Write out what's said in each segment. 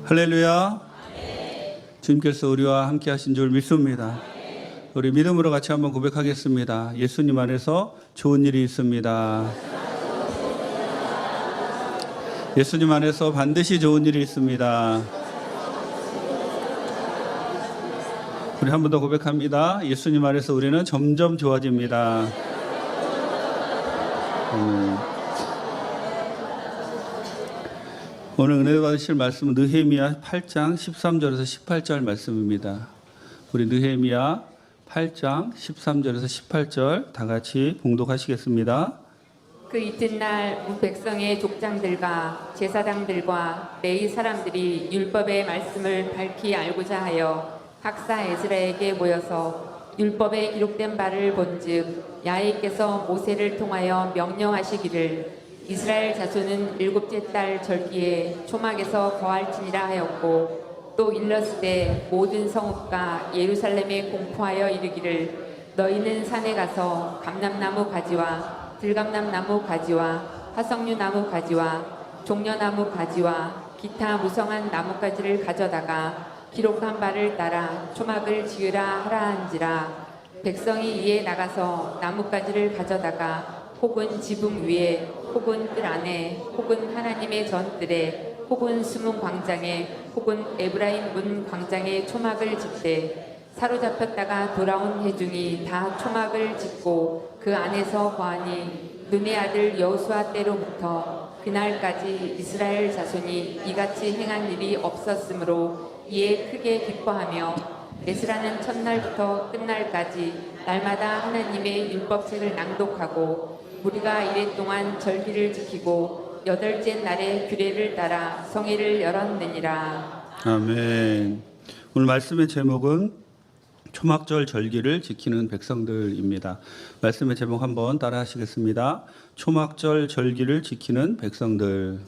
할렐루야. 주님께서 우리와 함께 하신 줄 믿습니다. 우리 믿음으로 같이 한번 고백하겠습니다. 예수님 안에서 좋은 일이 있습니다. 예수님 안에서 반드시 좋은 일이 있습니다. 우리 한 번 더 고백합니다. 예수님 안에서 우리는 점점 좋아집니다. 오늘 은혜 받으실 말씀은 느헤미야 8장 13절에서 18절 말씀입니다. 우리 느헤미야 8장 13절에서 18절 다 같이 봉독하시겠습니다. 그 이튿날 온 백성의 족장들과 제사장들과 레위 사람들이 율법의 말씀을 밝히 알고자 하여 학사 에스라에게 모여서 율법에 기록된 바를 본즉 야훼께서 모세를 통하여 명령하시기를 이스라엘 자손은 일곱째 달 절기에 초막에서 거할지니라 하였고, 또 일렀을 때 모든 성읍과 예루살렘에 공포하여 이르기를 너희는 산에 가서 감람나무 가지와 들감남나무 가지와 화석류 나무 가지와 종려나무 가지와 기타 무성한 나뭇가지를 가져다가 기록한 바를 따라 초막을 지으라 하라 한지라. 백성이 이에 나가서 나뭇가지를 가져다가 혹은 지붕 위에 혹은 뜰 안에 혹은 하나님의 전뜰에 혹은 수문 광장에 혹은 에브라임 문 광장에 초막을 짓되 사로잡혔다가 돌아온 회중이 다 초막을 짓고 그 안에서 거하니 눈의 아들 여호수아 때로부터 그날까지 이스라엘 자손이 이같이 행한 일이 없었으므로 이에 크게 기뻐하며 에스라는 첫날부터 끝날까지 날마다 하나님의 율법책을 낭독하고 우리가 이랫동안 절기를 지키고 여덟째 날에 규례를 따라 성회를 열었느니라. 아멘. 오늘 말씀의 제목은 초막절 절기를 지키는 백성들입니다. 말씀의 제목 한번 따라 하시겠습니다. 초막절 절기를 지키는 백성들.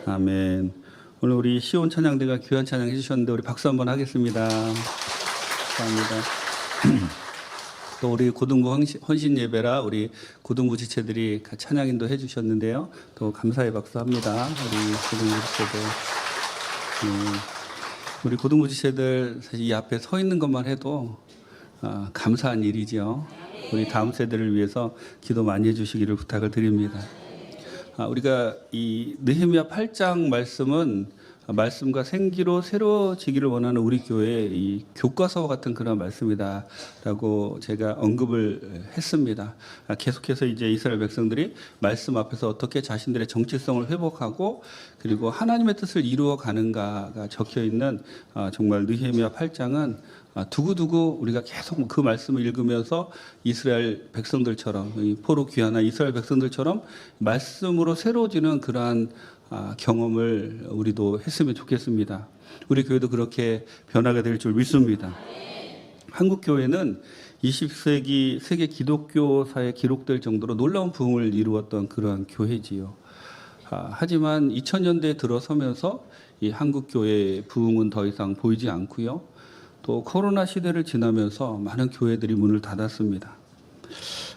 아멘. 오늘 우리 시온 찬양대가 귀한 찬양 해주셨는데 우리 박수 한번 하겠습니다. 감사합니다. 또 우리 고등부 헌신 예배라 우리 고등부 지체들이 찬양인도 해주셨는데요. 또 감사의 박수합니다. 우리 고등부 지체들. 우리 고등부 지체들 사실 이 앞에 서 있는 것만 해도 감사한 일이죠. 우리 다음 세대를 위해서 기도 많이 해주시기를 부탁을 드립니다. 우리가 이 느헤미야 8장 말씀은 말씀과 생기로 새로지기를 원하는 우리 교회의 이 교과서와 같은 그런 말씀이다라고 제가 언급을 했습니다. 계속해서 이제 이스라엘 백성들이 말씀 앞에서 어떻게 자신들의 정체성을 회복하고 그리고 하나님의 뜻을 이루어 가는가가 적혀 있는 정말 느헤미야 8장은 두고두고 우리가 계속 그 말씀을 읽으면서 이스라엘 백성들처럼 포로 귀환한 이스라엘 백성들처럼 말씀으로 새로워지는 그러한 경험을 우리도 했으면 좋겠습니다. 우리 교회도 그렇게 변화가 될 줄 믿습니다. 한국 교회는 20세기 세계 기독교사에 기록될 정도로 놀라운 부흥을 이루었던 그런 교회지요. 하지만 2000년대에 들어서면서 이 한국 교회의 부흥은 더 이상 보이지 않고요. 또 코로나 시대를 지나면서 많은 교회들이 문을 닫았습니다.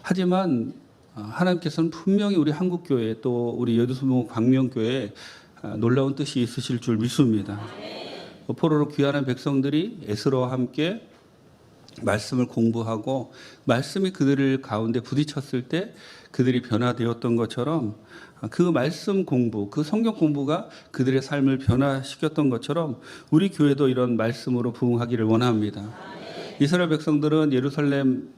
하지만 하나님께서는 분명히 우리 한국교회 또 우리 여두수목 광명교회에 놀라운 뜻이 있으실 줄 믿습니다. 포로로 귀환한 백성들이 에스라와 함께 말씀을 공부하고 말씀이 그들을 가운데 부딪혔을 때 그들이 변화되었던 것처럼 그 말씀 공부, 그 성경 공부가 그들의 삶을 변화시켰던 것처럼 우리 교회도 이런 말씀으로 부흥하기를 원합니다. 이스라엘 백성들은 예루살렘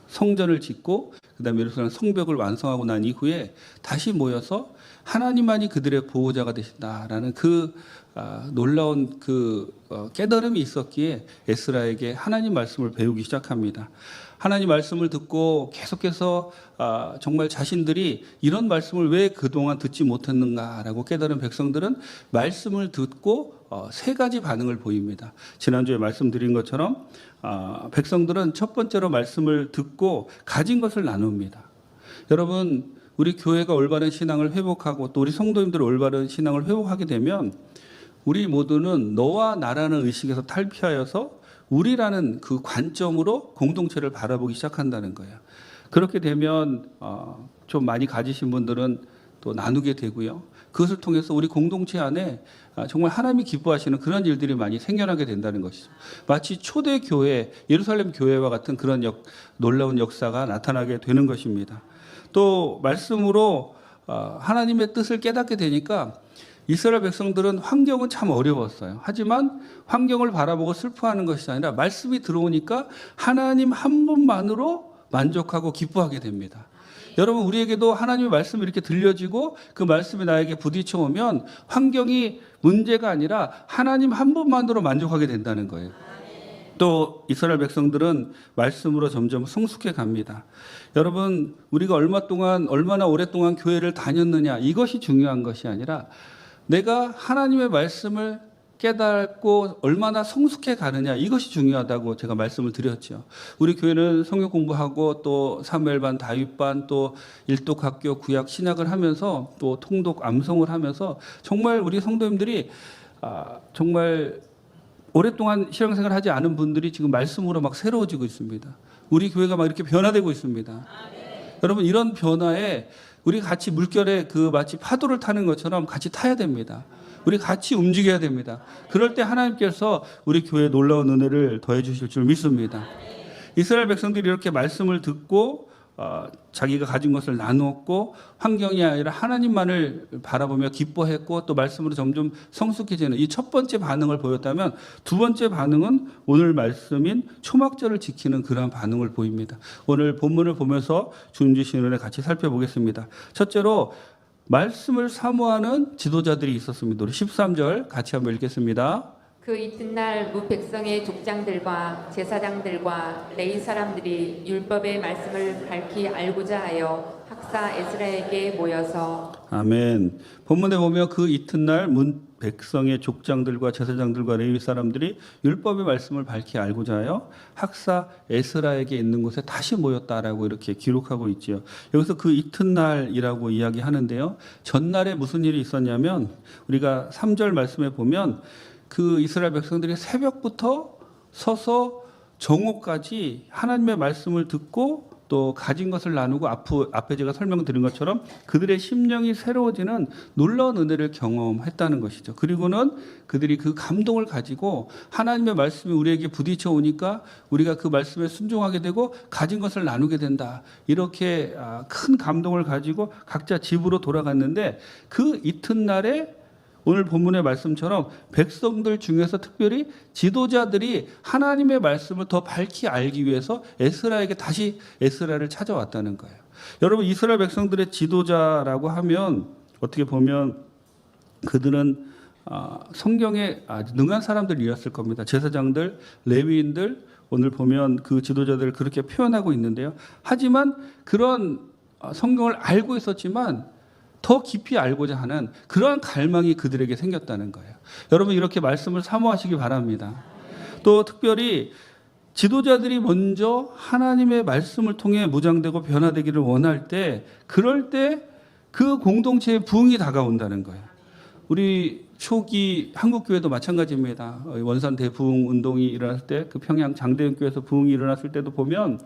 성전을 짓고 그다음에 예루살렘 성벽을 완성하고 난 이후에 다시 모여서 하나님만이 그들의 보호자가 되신다라는 그 놀라운 그 깨달음이 있었기에 에스라에게 하나님 말씀을 배우기 시작합니다. 하나님 말씀을 듣고 계속해서 정말 자신들이 이런 말씀을 왜 그동안 듣지 못했는가라고 깨달은 백성들은 말씀을 듣고 세 가지 반응을 보입니다. 지난주에 말씀드린 것처럼 백성들은 첫 번째로 말씀을 듣고 가진 것을 나눕니다. 여러분, 우리 교회가 올바른 신앙을 회복하고 또 우리 성도님들 올바른 신앙을 회복하게 되면 우리 모두는 너와 나라는 의식에서 탈피하여서 우리라는 그 관점으로 공동체를 바라보기 시작한다는 거예요. 그렇게 되면 좀 많이 가지신 분들은 또 나누게 되고요. 그것을 통해서 우리 공동체 안에 정말 하나님이 기뻐하시는 그런 일들이 많이 생겨나게 된다는 것이죠. 마치 초대 교회, 예루살렘 교회와 같은 그런 놀라운 역사가 나타나게 되는 것입니다. 또 말씀으로 하나님의 뜻을 깨닫게 되니까 이스라엘 백성들은 환경은 참 어려웠어요. 하지만 환경을 바라보고 슬퍼하는 것이 아니라 말씀이 들어오니까 하나님 한 분만으로 만족하고 기뻐하게 됩니다. 여러분, 우리에게도 하나님의 말씀이 이렇게 들려지고 그 말씀이 나에게 부딪혀 오면 환경이 문제가 아니라 하나님 한 분만으로 만족하게 된다는 거예요. 또 이스라엘 백성들은 말씀으로 점점 성숙해 갑니다. 여러분, 우리가 얼마나 오랫동안 교회를 다녔느냐, 이것이 중요한 것이 아니라 내가 하나님의 말씀을 깨닫고 얼마나 성숙해 가느냐, 이것이 중요하다고 제가 말씀을 드렸죠. 우리 교회는 성경 공부하고 또 사무엘반, 다윗반, 또 일독학교, 구약, 신약을 하면서 또 통독, 암송을 하면서 정말 우리 성도님들이 정말 오랫동안 신앙생활을 하지 않은 분들이 지금 말씀으로 막 새로워지고 있습니다. 우리 교회가 막 이렇게 변화되고 있습니다. 여러분, 이런 변화에 우리 같이 물결에 마치 파도를 타는 것처럼 같이 타야 됩니다. 우리 같이 움직여야 됩니다. 그럴 때 하나님께서 우리 교회에 놀라운 은혜를 더해 주실 줄 믿습니다. 이스라엘 백성들이 이렇게 말씀을 듣고 자기가 가진 것을 나누었고 환경이 아니라 하나님만을 바라보며 기뻐했고 또 말씀으로 점점 성숙해지는 이 첫 번째 반응을 보였다면, 두 번째 반응은 오늘 말씀인 초막절을 지키는 그러한 반응을 보입니다. 오늘 본문을 보면서 주님 주신 은혜 같이 살펴보겠습니다. 첫째로 말씀을 사모하는 지도자들이 있었습니다. 우리 13절 같이 한번 읽겠습니다. 그 이튿날 무 백성의 족장들과 제사장들과 레위 사람들이 율법의 말씀을 밝히 알고자 하여 학사 에스라에게 모여서. 아멘. 본문에 보면 그 이튿날 문 백성의 족장들과 제사장들과 레위 사람들이 율법의 말씀을 밝히 알고자 하여 학사 에스라에게 있는 곳에 다시 모였다라고 이렇게 기록하고 있지요. 여기서 그 이튿날이라고 이야기하는데요. 전날에 무슨 일이 있었냐면 우리가 3절 말씀에 보면 그 이스라엘 백성들이 새벽부터 서서 정오까지 하나님의 말씀을 듣고 또 가진 것을 나누고 앞에 제가 설명드린 것처럼 그들의 심령이 새로워지는 놀라운 은혜를 경험했다는 것이죠. 그리고는 그들이 그 감동을 가지고 하나님의 말씀이 우리에게 부딪혀 오니까 우리가 그 말씀에 순종하게 되고 가진 것을 나누게 된다. 이렇게 큰 감동을 가지고 각자 집으로 돌아갔는데, 그 이튿날에 오늘 본문의 말씀처럼 백성들 중에서 특별히 지도자들이 하나님의 말씀을 더 밝히 알기 위해서 에스라에게 다시 에스라를 찾아왔다는 거예요. 여러분, 이스라엘 백성들의 지도자라고 하면 어떻게 보면 그들은 성경에 아주 능한 사람들이었을 겁니다. 제사장들, 레위인들, 오늘 보면 그 지도자들을 그렇게 표현하고 있는데요. 하지만 그런 성경을 알고 있었지만 더 깊이 알고자 하는 그러한 갈망이 그들에게 생겼다는 거예요. 여러분, 이렇게 말씀을 사모하시기 바랍니다. 또 특별히 지도자들이 먼저 하나님의 말씀을 통해 무장되고 변화되기를 원할 때, 그럴 때 그 공동체의 부흥이 다가온다는 거예요. 우리 초기 한국교회도 마찬가지입니다. 원산 대부흥 운동이 일어났을 때, 그 평양 장대현교회에서 부흥이 일어났을 때도 보면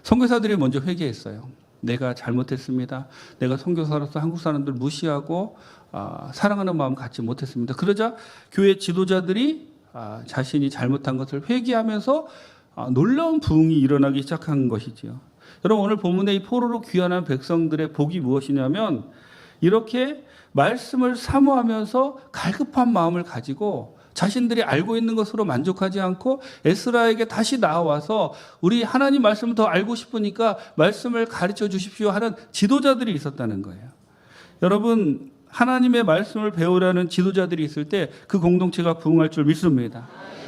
선교사들이 먼저 회개했어요. 내가 잘못했습니다. 내가 선교사로서 한국 사람들 무시하고 사랑하는 마음 갖지 못했습니다. 그러자 교회 지도자들이 자신이 잘못한 것을 회개하면서 놀라운 부흥이 일어나기 시작한 것이지요. 여러분, 오늘 본문의 이 포로로 귀환한 백성들의 복이 무엇이냐면, 이렇게 말씀을 사모하면서 갈급한 마음을 가지고 자신들이 알고 있는 것으로 만족하지 않고 에스라에게 다시 나와서 우리 하나님 말씀을 더 알고 싶으니까 말씀을 가르쳐 주십시오 하는 지도자들이 있었다는 거예요. 여러분, 하나님의 말씀을 배우라는 지도자들이 있을 때 그 공동체가 부흥할 줄 믿습니다.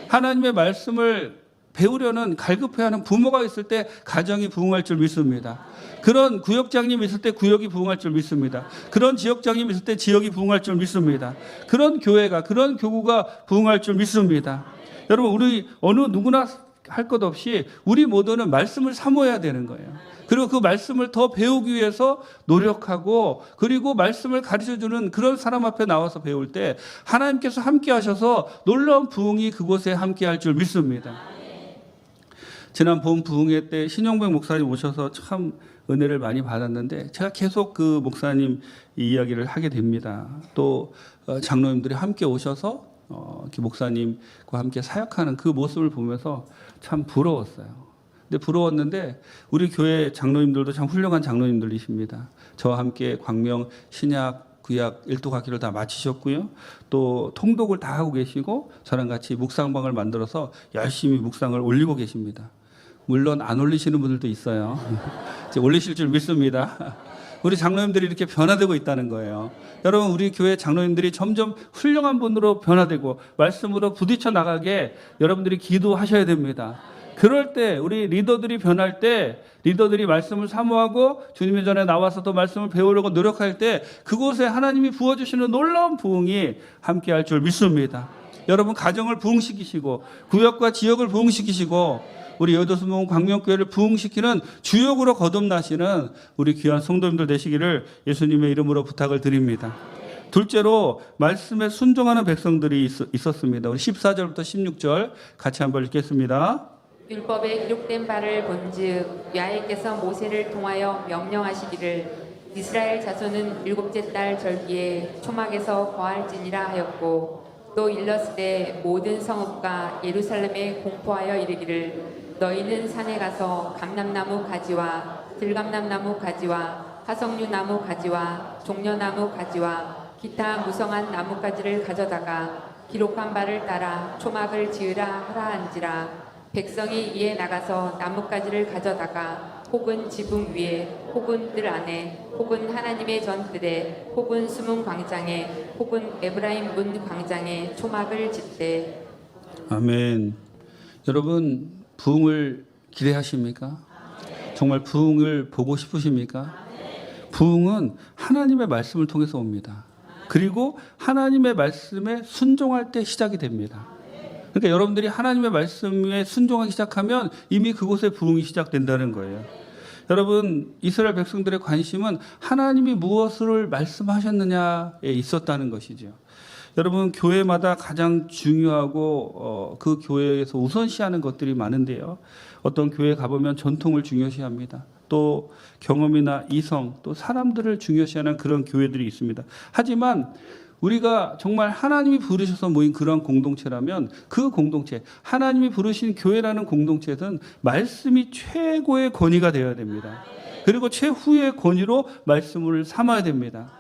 하나님의 말씀을 배우려는 갈급해하는 부모가 있을 때 가정이 부흥할 줄 믿습니다. 그런 구역장님이 있을 때 구역이 부흥할 줄 믿습니다. 그런 지역장님이 있을 때 지역이 부흥할 줄 믿습니다. 그런 교회가, 그런 교구가 부흥할 줄 믿습니다. 여러분, 우리 어느 누구나 할 것 없이 우리 모두는 말씀을 사모해야 되는 거예요. 그리고 그 말씀을 더 배우기 위해서 노력하고, 그리고 말씀을 가르쳐주는 그런 사람 앞에 나와서 배울 때 하나님께서 함께 하셔서 놀라운 부흥이 그곳에 함께 할 줄 믿습니다. 지난 봄 부흥회 때 신영백 목사님 오셔서 참 은혜를 많이 받았는데 제가 계속 그 목사님 이 이야기를 하게 됩니다. 또 장로님들이 함께 오셔서 이렇게 목사님과 함께 사역하는 그 모습을 보면서 참 부러웠어요. 근데 부러웠는데 우리 교회 장로님들도 참 훌륭한 장로님들이십니다. 저와 함께 광명 신약 구약 일도학기를 다 마치셨고요. 또 통독을 다 하고 계시고 저랑 같이 묵상방을 만들어서 열심히 묵상을 올리고 계십니다. 물론 안 올리시는 분들도 있어요. 이제 올리실 줄 믿습니다. 우리 장로님들이 이렇게 변화되고 있다는 거예요. 여러분, 우리 교회 장로님들이 점점 훌륭한 분으로 변화되고 말씀으로 부딪혀 나가게 여러분들이 기도하셔야 됩니다. 그럴 때 우리 리더들이 변할 때 리더들이 말씀을 사모하고 주님의 전에 나와서 또 말씀을 배우려고 노력할 때 그곳에 하나님이 부어주시는 놀라운 부흥이 함께할 줄 믿습니다. 여러분, 가정을 부흥시키시고 구역과 지역을 부흥시키시고 우리 여도수문 광명교회를 부흥시키는 주역으로 거듭나시는 우리 귀한 성도님들 되시기를 예수님의 이름으로 부탁을 드립니다. 둘째로 말씀에 순종하는 백성들이 있었습니다. 우리 14절부터 16절 같이 한번 읽겠습니다. 율법에 기록된 바를 본즉 야훼께서 모세를 통하여 명령하시기를 이스라엘 자손은 일곱째 달 절기에 초막에서 거할지니라 하였고 또 일렀으되 모든 성읍과 예루살렘에 공포하여 이르기를 너희는 산에 가서 감람나무 가지와 들감람나무 가지와 화석류나무 가지와 종려나무 가지와 기타 무성한 나뭇가지를 가져다가 기록한 바를 따라 초막을 지으라 하라 한지라. 백성이 이에 나가서 나뭇가지를 가져다가 혹은 지붕 위에 혹은 뜰 안에 혹은 하나님의 전뜰에 혹은 수문 광장에 혹은 에브라임 문 광장에 초막을 짓되. 아멘. 여러분, 부흥을 기대하십니까? 정말 부흥을 보고 싶으십니까? 부흥은 하나님의 말씀을 통해서 옵니다. 그리고 하나님의 말씀에 순종할 때 시작이 됩니다. 그러니까 여러분들이 하나님의 말씀에 순종하기 시작하면 이미 그곳에 부흥이 시작된다는 거예요. 여러분, 이스라엘 백성들의 관심은 하나님이 무엇을 말씀하셨느냐에 있었다는 것이죠. 여러분, 교회마다 가장 중요하고 그 교회에서 우선시하는 것들이 많은데요. 어떤 교회에 가보면 전통을 중요시합니다. 또 경험이나 이성, 또 사람들을 중요시하는 그런 교회들이 있습니다. 하지만 우리가 정말 하나님이 부르셔서 모인 그런 공동체라면 그 공동체, 하나님이 부르신 교회라는 공동체에서는 말씀이 최고의 권위가 되어야 됩니다. 그리고 최후의 권위로 말씀을 삼아야 됩니다.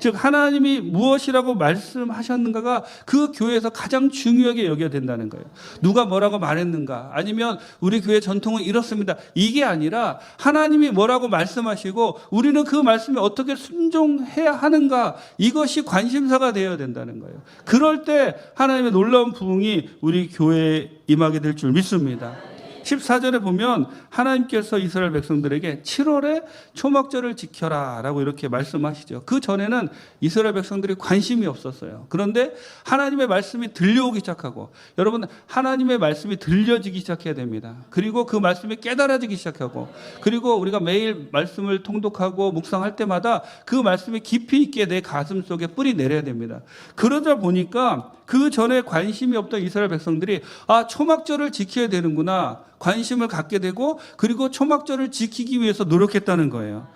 즉 하나님이 무엇이라고 말씀하셨는가가 그 교회에서 가장 중요하게 여겨야 된다는 거예요. 누가 뭐라고 말했는가, 아니면 우리 교회 전통은 이렇습니다, 이게 아니라 하나님이 뭐라고 말씀하시고 우리는 그 말씀에 어떻게 순종해야 하는가, 이것이 관심사가 되어야 된다는 거예요. 그럴 때 하나님의 놀라운 부흥이 우리 교회에 임하게 될 줄 믿습니다. 14절에 보면 하나님께서 이스라엘 백성들에게 7월에 초막절을 지켜라 라고 이렇게 말씀하시죠. 그 전에는 이스라엘 백성들이 관심이 없었어요. 그런데 하나님의 말씀이 들려오기 시작하고, 여러분, 하나님의 말씀이 들려지기 시작해야 됩니다. 그리고 그 말씀이 깨달아지기 시작하고, 그리고 우리가 매일 말씀을 통독하고 묵상할 때마다 그 말씀이 깊이 있게 내 가슴 속에 뿌리 내려야 됩니다. 그러다 보니까 그 전에 관심이 없던 이스라엘 백성들이 초막절을 지켜야 되는구나 관심을 갖게 되고, 그리고 초막절을 지키기 위해서 노력했다는 거예요.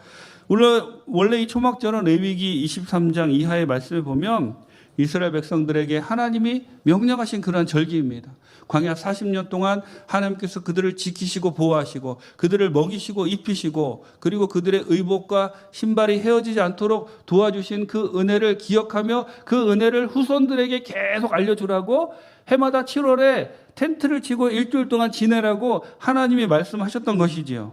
원래 이 초막절은 레위기 23장 이하의 말씀을 보면 이스라엘 백성들에게 하나님이 명령하신 그러한 절기입니다. 광야 40년 동안 하나님께서 그들을 지키시고 보호하시고 그들을 먹이시고 입히시고 그리고 그들의 의복과 신발이 헤어지지 않도록 도와주신 그 은혜를 기억하며 그 은혜를 후손들에게 계속 알려주라고 해마다 7월에 텐트를 치고 일주일 동안 지내라고 하나님이 말씀하셨던 것이지요.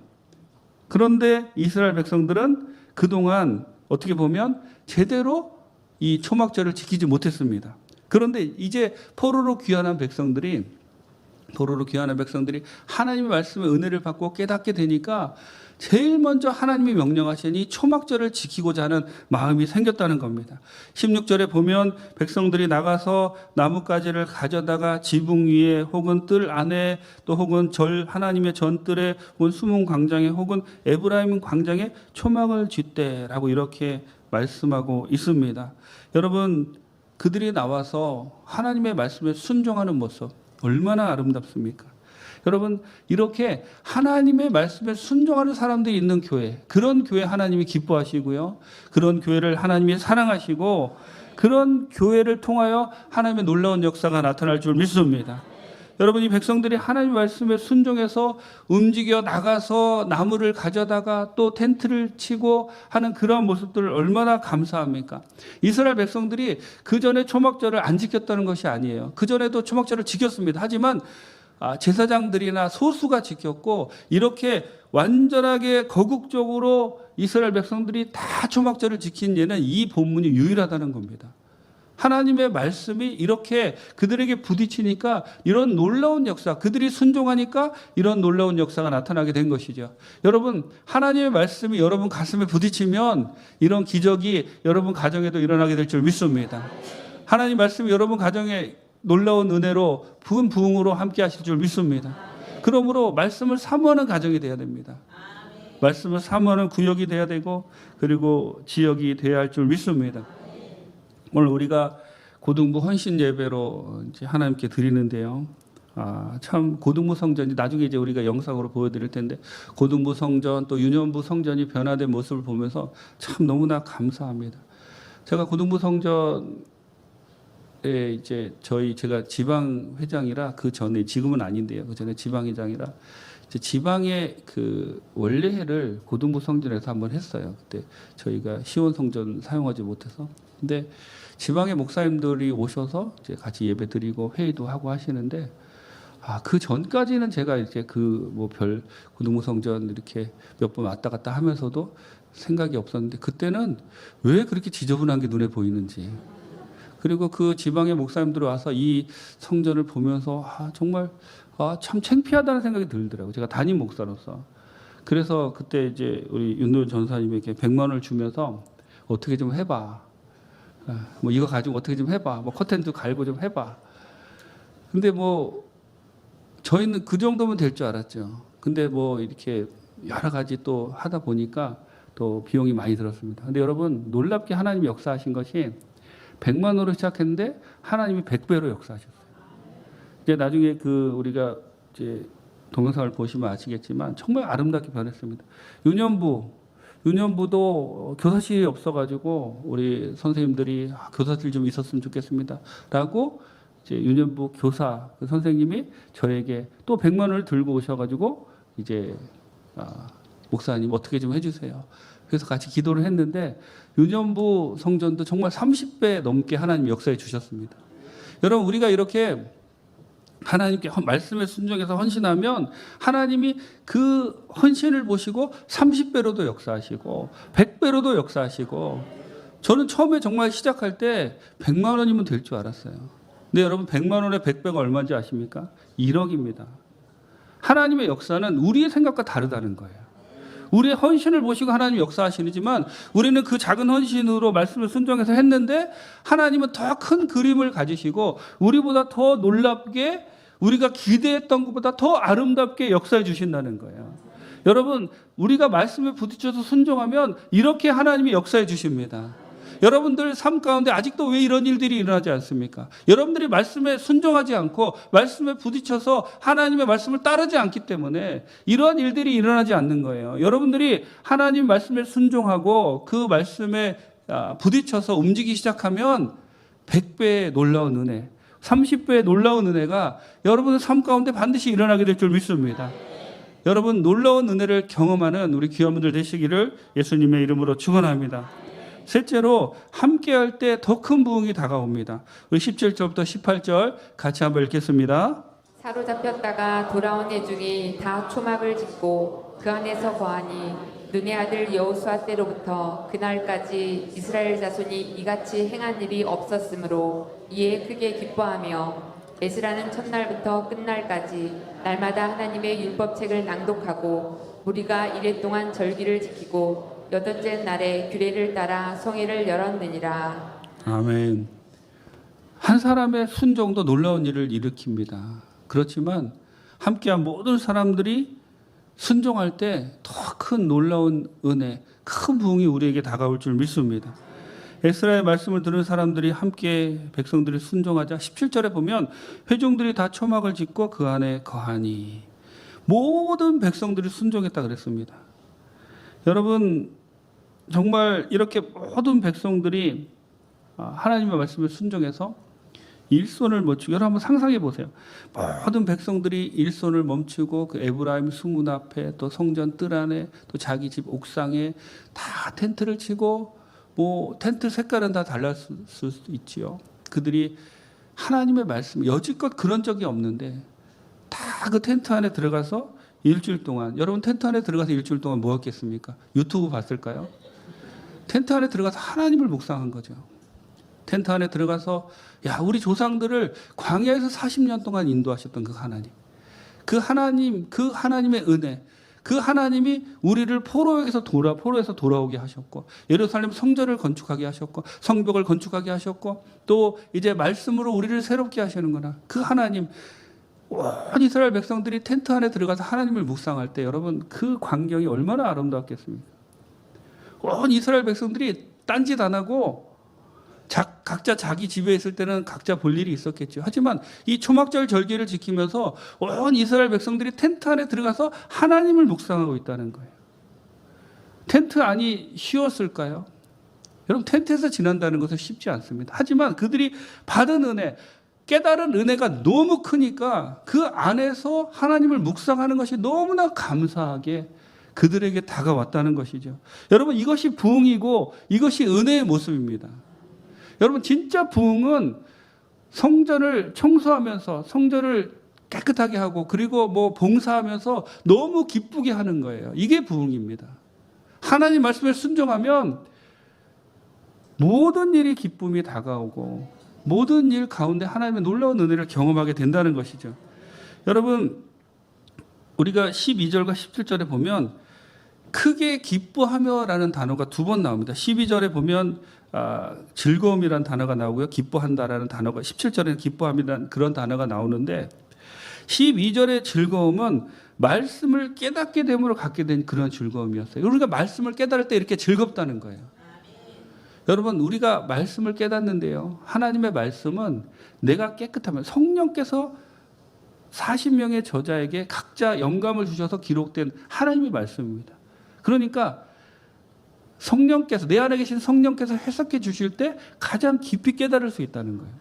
그런데 이스라엘 백성들은 그동안 어떻게 보면 제대로 이 초막절을 지키지 못했습니다. 그런데 이제 포로로 귀환한 백성들이 하나님의 말씀의 은혜를 받고 깨닫게 되니까 제일 먼저 하나님이 명령하신 이 초막절을 지키고자 하는 마음이 생겼다는 겁니다. 16절에 보면 백성들이 나가서 나뭇가지를 가져다가 지붕 위에 혹은 뜰 안에 또 혹은 하나님의 전뜰에 혹은 수문 광장에 혹은 에브라임 광장에 초막을 짓대라고 이렇게 말씀하고 있습니다. 여러분, 그들이 나와서 하나님의 말씀에 순종하는 모습 얼마나 아름답습니까? 여러분 이렇게 하나님의 말씀에 순종하는 사람들이 있는 교회, 그런 교회 하나님이 기뻐하시고요. 그런 교회를 하나님이 사랑하시고 그런 교회를 통하여 하나님의 놀라운 역사가 나타날 줄 믿습니다. 여러분 이 백성들이 하나님 말씀에 순종해서 움직여 나가서 나무를 가져다가 또 텐트를 치고 하는 그런 모습들을 얼마나 감사합니까? 이스라엘 백성들이 그 전에 초막절을 안 지켰다는 것이 아니에요. 그 전에도 초막절을 지켰습니다. 하지만 제사장들이나 소수가 지켰고 이렇게 완전하게 거국적으로 이스라엘 백성들이 다 초막절을 지킨 예는 이 본문이 유일하다는 겁니다. 하나님의 말씀이 이렇게 그들에게 부딪히니까 이런 놀라운 역사, 그들이 순종하니까 이런 놀라운 역사가 나타나게 된 것이죠. 여러분, 하나님의 말씀이 여러분 가슴에 부딪히면 이런 기적이 여러분 가정에도 일어나게 될 줄 믿습니다. 하나님 말씀이 여러분 가정에 놀라운 은혜로 부은 부흥으로 함께 하실 줄 믿습니다. 그러므로 말씀을 사모하는 가정이 돼야 됩니다. 말씀을 사모하는 구역이 돼야 되고 그리고 지역이 돼야 할 줄 믿습니다. 오늘 우리가 고등부 헌신 예배로 이제 하나님께 드리는데요. 참 고등부 성전이 나중에 이제 우리가 영상으로 보여드릴 텐데 고등부 성전 또 유년부 성전이 변화된 모습을 보면서 참 너무나 감사합니다. 제가 고등부 성전에 이제 제가 지방 회장이라 그 전에 지금은 아닌데요. 그 전에 지방 회장이라 이제 지방의 그 원례회를 고등부 성전에서 한번 했어요. 그때 저희가 시원 성전 사용하지 못해서. 근데 지방의 목사님들이 오셔서 이제 같이 예배 드리고 회의도 하고 하시는데 그 전까지는 제가 이제 그 뭐 고등부 성전 이렇게 몇 번 왔다 갔다 하면서도 생각이 없었는데 그때는 왜 그렇게 지저분한 게 눈에 보이는지 그리고 그 지방의 목사님들이 와서 이 성전을 보면서 정말 참 창피하다는 생각이 들더라고요. 제가 담임 목사로서. 그래서 그때 이제 우리 윤노현 전사님에게 100만 원을 주면서 어떻게 좀 해봐. 뭐 이거 가지고 어떻게 좀 해봐. 뭐 커튼도 갈고 좀 해봐. 근데 뭐 저희는 그 정도면 될 줄 알았죠. 근데 뭐 이렇게 여러 가지 또 하다 보니까 또 비용이 많이 들었습니다. 근데 여러분 놀랍게 하나님이 역사하신 것이 100만 원으로 시작했는데 하나님이 100배로 역사하셨어요. 이제 나중에 그 우리가 이제 동영상을 보시면 아시겠지만 정말 아름답게 변했습니다. 유년부도 교사실이 없어가지고 우리 선생님들이 교사실 좀 있었으면 좋겠습니다.라고 이제 유년부 교사 그 선생님이 저에게 또 100만 원을 들고 오셔가지고 이제 목사님 어떻게 좀 해주세요. 그래서 같이 기도를 했는데 유년부 성전도 정말 30배 넘게 하나님 역사해 주셨습니다. 여러분 우리가 이렇게 하나님께 말씀에 순종해서 헌신하면 하나님이 그 헌신을 보시고 30배로도 역사하시고 100배로도 역사하시고 저는 처음에 정말 시작할 때 100만 원이면 될 줄 알았어요. 근데 여러분 100만 원에 100배가 얼마인지 아십니까? 1억입니다. 하나님의 역사는 우리의 생각과 다르다는 거예요. 우리의 헌신을 보시고 하나님이 역사하시지만 우리는 그 작은 헌신으로 말씀을 순종해서 했는데 하나님은 더 큰 그림을 가지시고 우리보다 더 놀랍게 우리가 기대했던 것보다 더 아름답게 역사해 주신다는 거예요. 여러분 우리가 말씀에 부딪혀서 순종하면 이렇게 하나님이 역사해 주십니다. 여러분들 삶 가운데 아직도 왜 이런 일들이 일어나지 않습니까? 여러분들이 말씀에 순종하지 않고 말씀에 부딪혀서 하나님의 말씀을 따르지 않기 때문에 이러한 일들이 일어나지 않는 거예요. 여러분들이 하나님 말씀에 순종하고 그 말씀에 부딪혀서 움직이기 시작하면 100배의 놀라운 은혜, 30배의 놀라운 은혜가 여러분의 삶 가운데 반드시 일어나게 될 줄 믿습니다. 여러분 놀라운 은혜를 경험하는 우리 귀한 분들 되시기를 예수님의 이름으로 축원합니다. 셋째로 함께할 때 더 큰 부흥이 다가옵니다. 우리 17절부터 18절 같이 한번 읽겠습니다. 사로잡혔다가 돌아온 회중이 다 초막을 짓고 그 안에서 거하니 눈의 아들 여호수아 때로부터 그날까지 이스라엘 자손이 이같이 행한 일이 없었으므로 이에 크게 기뻐하며 에스라는 첫날부터 끝날까지 날마다 하나님의 율법책을 낭독하고 무리가 이레 동안 절기를 지키고 여덟째 날에 규례를 따라 성회를 열었느니라. 아멘. 한 사람의 순종도 놀라운 일을 일으킵니다. 그렇지만 함께한 모든 사람들이 순종할 때 더 큰 놀라운 은혜, 큰 부흥이 우리에게 다가올 줄 믿습니다. 에스라의 말씀을 들은 사람들이 함께 백성들이 순종하자 17절에 보면 회중들이 다 초막을 짓고 그 안에 거하니 모든 백성들이 순종했다 그랬습니다. 여러분 정말 이렇게 모든 백성들이 하나님의 말씀에 순종해서 일손을 멈추고, 여러분 한번 상상해 보세요. 모든 백성들이 일손을 멈추고 그 에브라임 수문 앞에, 또 성전 뜰 안에, 또 자기 집 옥상에 다 텐트를 치고, 뭐 텐트 색깔은 다 달랐을 수도 있지요. 그들이 하나님의 말씀, 여지껏 그런 적이 없는데 다 그 텐트 안에 들어가서 일주일 동안, 여러분 텐트 안에 들어가서 일주일 동안 뭐 했겠습니까? 유튜브 봤을까요? 텐트 안에 들어가서 하나님을 묵상한 거죠. 텐트 안에 들어가서 우리 조상들을 광야에서 40년 동안 인도하셨던 그 하나님, 그 하나님의 은혜, 그 하나님이 우리를 포로에서 돌아오게 하셨고, 예루살렘 성전을 건축하게 하셨고, 성벽을 건축하게 하셨고, 또 이제 말씀으로 우리를 새롭게 하시는구나. 그 하나님, 온 이스라엘 백성들이 텐트 안에 들어가서 하나님을 묵상할 때 여러분 그 광경이 얼마나 아름다웠겠습니까? 온 이스라엘 백성들이 딴짓 안 하고 각자 자기 집에 있을 때는 각자 볼 일이 있었겠죠. 하지만 이 초막절 절기를 지키면서 온 이스라엘 백성들이 텐트 안에 들어가서 하나님을 묵상하고 있다는 거예요. 텐트 안이 쉬웠을까요? 여러분 텐트에서 지낸다는 것은 쉽지 않습니다. 하지만 그들이 받은 은혜, 깨달은 은혜가 너무 크니까 그 안에서 하나님을 묵상하는 것이 너무나 감사하게 그들에게 다가왔다는 것이죠. 여러분 이것이 부흥이고 이것이 은혜의 모습입니다. 여러분 진짜 부흥은 성전을 청소하면서 성전을 깨끗하게 하고, 그리고 뭐 봉사하면서 너무 기쁘게 하는 거예요. 이게 부흥입니다. 하나님 말씀에 순종하면 모든 일이 기쁨이 다가오고 모든 일 가운데 하나님의 놀라운 은혜를 경험하게 된다는 것이죠. 여러분 우리가 12절과 17절에 보면 크게 기뻐하며라는 단어가 2번 나옵니다. 12절에 보면 즐거움이라는 단어가 나오고요, 기뻐한다라는 단어가, 17절에는 기뻐함이라는 그런 단어가 나오는데, 12절의 즐거움은 말씀을 깨닫게 됨으로 갖게 된 그런 즐거움이었어요. 우리가 말씀을 깨달을 때 이렇게 즐겁다는 거예요. 여러분 우리가 말씀을 깨닫는데요, 하나님의 말씀은 내가 깨끗하면, 성령께서 40명의 저자에게 각자 영감을 주셔서 기록된 하나님의 말씀입니다. 그러니까 성령께서, 내 안에 계신 성령께서 해석해 주실 때 가장 깊이 깨달을 수 있다는 거예요.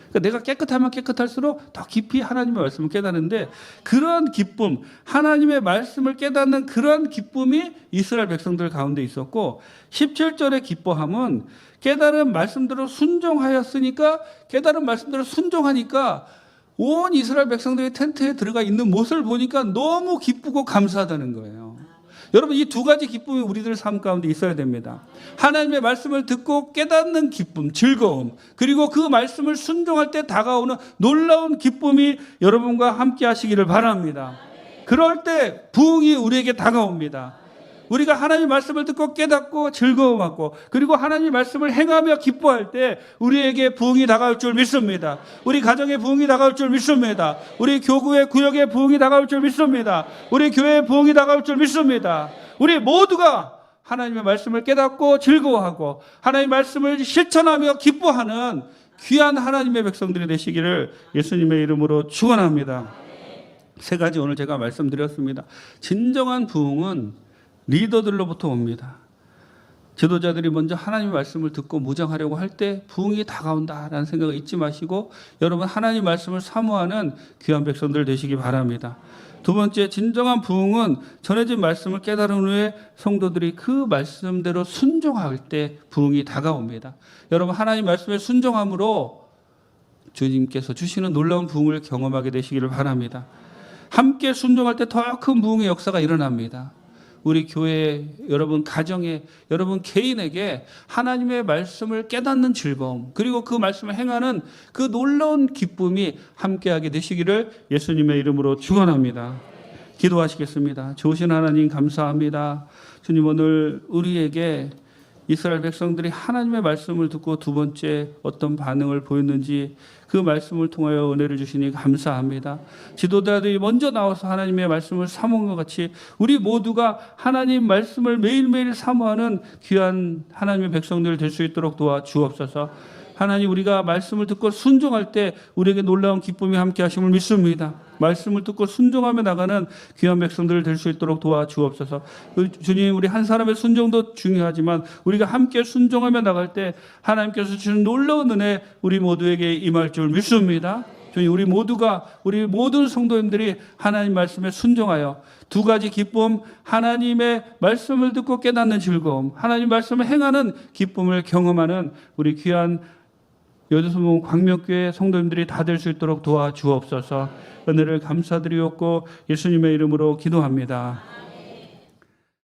그러니까 내가 깨끗하면 깨끗할수록 더 깊이 하나님의 말씀을 깨닫는데, 그런 기쁨, 하나님의 말씀을 깨닫는 그런 기쁨이 이스라엘 백성들 가운데 있었고, 17절의 기뻐함은 깨달은 말씀대로 순종하였으니까, 깨달은 말씀대로 순종하니까 온 이스라엘 백성들이 텐트에 들어가 있는 모습을 보니까 너무 기쁘고 감사하다는 거예요. 여러분 이 2가지 기쁨이 우리들 삶 가운데 있어야 됩니다. 하나님의 말씀을 듣고 깨닫는 기쁨, 즐거움, 그리고 그 말씀을 순종할 때 다가오는 놀라운 기쁨이 여러분과 함께 하시기를 바랍니다. 그럴 때 부흥이 우리에게 다가옵니다. 우리가 하나님의 말씀을 듣고 깨닫고 즐거워하고, 그리고 하나님의 말씀을 행하며 기뻐할 때 우리에게 부흥이 다가올 줄 믿습니다. 우리 가정에 부흥이 다가올 줄 믿습니다. 우리 교구의 구역에 부흥이 다가올 줄 믿습니다. 우리 교회에 부흥이 다가올 줄 믿습니다. 우리 모두가 하나님의 말씀을 깨닫고 즐거워하고 하나님의 말씀을 실천하며 기뻐하는 귀한 하나님의 백성들이 되시기를 예수님의 이름으로 축원합니다. 3가지 오늘 제가 말씀드렸습니다. 진정한 부흥은 리더들로부터 옵니다. 지도자들이 먼저 하나님의 말씀을 듣고 무장하려고 할 때 부흥이 다가온다라는 생각을 잊지 마시고, 여러분 하나님의 말씀을 사모하는 귀한 백성들 되시기 바랍니다. 2번째, 진정한 부흥은 전해진 말씀을 깨달은 후에 성도들이 그 말씀대로 순종할 때 부흥이 다가옵니다. 여러분 하나님 말씀에 순종함으로 주님께서 주시는 놀라운 부흥을 경험하게 되시기를 바랍니다. 함께 순종할 때 더 큰 부흥의 역사가 일어납니다. 우리 교회, 여러분 가정에, 여러분 개인에게 하나님의 말씀을 깨닫는 즐거움, 그리고 그 말씀을 행하는 그 놀라운 기쁨이 함께하게 되시기를 예수님의 이름으로 축원합니다. 기도하시겠습니다. 좋으신 하나님 감사합니다. 주님 오늘 우리에게 이스라엘 백성들이 하나님의 말씀을 듣고 2번째 어떤 반응을 보였는지 그 말씀을 통하여 은혜를 주시니 감사합니다. 지도자들이 먼저 나와서 하나님의 말씀을 사모한 것 같이 우리 모두가 하나님 말씀을 매일매일 사모하는 귀한 하나님의 백성들 될 수 있도록 도와주옵소서. 하나님 우리가 말씀을 듣고 순종할 때 우리에게 놀라운 기쁨이 함께 하심을 믿습니다. 말씀을 듣고 순종하며 나가는 귀한 백성들 될 수 있도록 도와주옵소서. 주님, 우리 한 사람의 순종도 중요하지만 우리가 함께 순종하며 나갈 때 하나님께서 주시는 놀라운 은혜 우리 모두에게 임할 줄 믿습니다. 주님, 우리 모든 성도님들이 하나님 말씀에 순종하여 두 가지 기쁨, 하나님의 말씀을 듣고 깨닫는 즐거움, 하나님 말씀을 행하는 기쁨을 경험하는 우리 귀한 여주소문 광명교회 성도님들이 다 될 수 있도록 도와주옵소서. 은혜를 감사드리옵고 예수님의 이름으로 기도합니다.